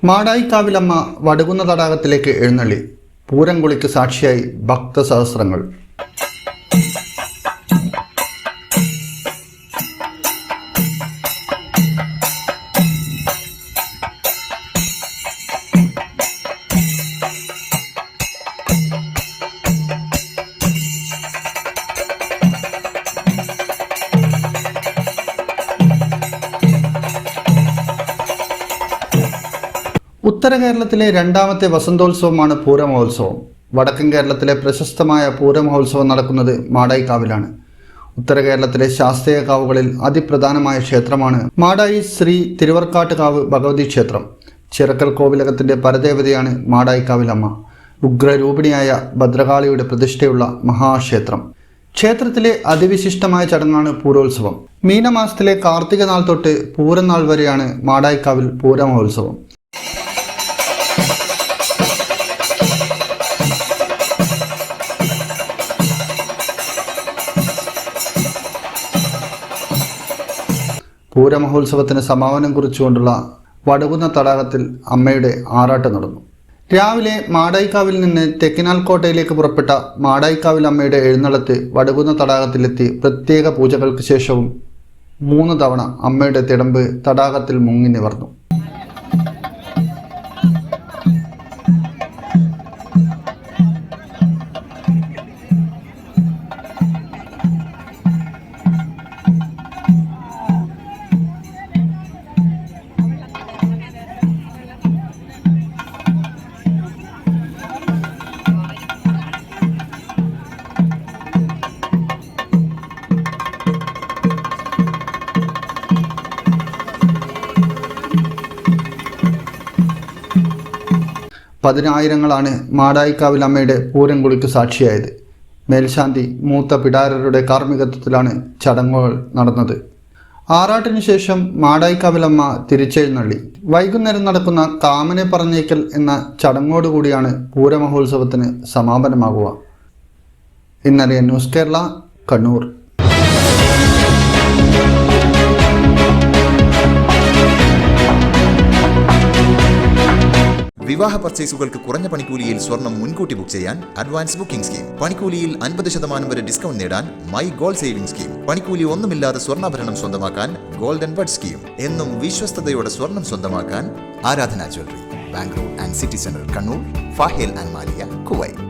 മാടായിക്കാവിലമ്മ വടുകുന്ന തടാകത്തിലേക്ക് എഴുന്നള്ളി. പൂരംകുളിക്ക് സാക്ഷിയായി ഭക്തസഹസ്രങ്ങൾ. ഉത്തര കേരളത്തിലെ രണ്ടാമത്തെ വസന്തോത്സവമാണ് പൂരമഹോത്സവം. വടക്കൻ കേരളത്തിലെ പ്രശസ്തമായ പൂരമഹോത്സവം നടക്കുന്നത് മാടായിക്കാവിലാണ്. ഉത്തര കേരളത്തിലെ ശാസ്ത്രീയ കാവുകളിൽ അതിപ്രധാനമായ ക്ഷേത്രമാണ് മാടായി ശ്രീ തിരുവർക്കാട്ടുകാവ് ഭഗവതി ക്ഷേത്രം. ചിറക്കൽ കോവിലകത്തിന്റെ പരദേവതയാണ് മാടായിക്കാവിലമ്മ. ഉഗ്രരൂപിണിയായ ഭദ്രകാളിയുടെ പ്രതിഷ്ഠയുള്ള മഹാക്ഷേത്രം. ക്ഷേത്രത്തിലെ അതിവിശിഷ്ടമായ ചടങ്ങാണ് പൂരോത്സവം. മീനമാസത്തിലെ കാർത്തിക നാൾ തൊട്ട് പൂരം നാൾ വരെയാണ് മാടായിക്കാവിൽ പൂരമഹോത്സവം. പൂരമഹോത്സവത്തിന് സമാപനം കുറിച്ചുകൊണ്ടുള്ള വടുകുന്ന തടാകത്തിൽ അമ്മയുടെ ആറാട്ട് നടന്നു. രാവിലെ മാടായിക്കാവിൽ നിന്ന് തെക്കിനാൽ കോട്ടയിലേക്ക് പുറപ്പെട്ട മാടായിക്കാവിൽ അമ്മയുടെ എഴുന്നള്ളത്ത് വടുകുന്ന തടാകത്തിലെത്തി പ്രത്യേക പൂജകൾക്ക് ശേഷവും 3 തവണ അമ്മയുടെ തിടമ്പ് തടാകത്തിൽ മുങ്ങി നിവർന്നു. പതിനായിരങ്ങളാണ് മാടായിക്കാവിൽ അമ്മയുടെ പൂരംകുളിക്ക് സാക്ഷിയായത്. മേൽശാന്തി മൂത്ത പിടാരരുടെ കാർമ്മികത്വത്തിലാണ് ചടങ്ങുകൾ നടന്നത്. ആറാട്ടിനു ശേഷം മാടായിക്കാവിലമ്മ തിരിച്ചെഴുന്നള്ളി. വൈകുന്നേരം നടക്കുന്ന കാമനെ പറഞ്ഞേക്കൽ എന്ന ചടങ്ങോടുകൂടിയാണ് പൂരമഹോത്സവത്തിന് സമാപനമാകുക. ഇന്നറിയ ന്യൂസ് കേരള, കണ്ണൂർ. വിവാഹ പർച്ചേസുകൾക്ക് കുറഞ്ഞ പണിക്കൂലിയിൽ സ്വർണം മുൻകൂട്ടി ബുക്ക് ചെയ്യാൻ അഡ്വാൻസ് ബുക്കിംഗ് സ്കീം. പണിക്കൂലിയിൽ 50% വരെ ഡിസ്കൗണ്ട് നേടാൻ മൈ ഗോൾഡ് സേവിംഗ് സ്കീം. പണിക്കൂലി ഒന്നുമില്ലാതെ സ്വർണ്ണാഭരണം സ്വന്തമാക്കാൻ ഗോൾഡൻ ബഡ് സ്കീം. എന്നും വിശ്വസ്തയോടെ സ്വർണം സ്വന്തമാക്കാൻ ആരാധന jewellery, Bangalore and city centre, Kannur, ഫാഹേൽ and Maliya, Kuwait.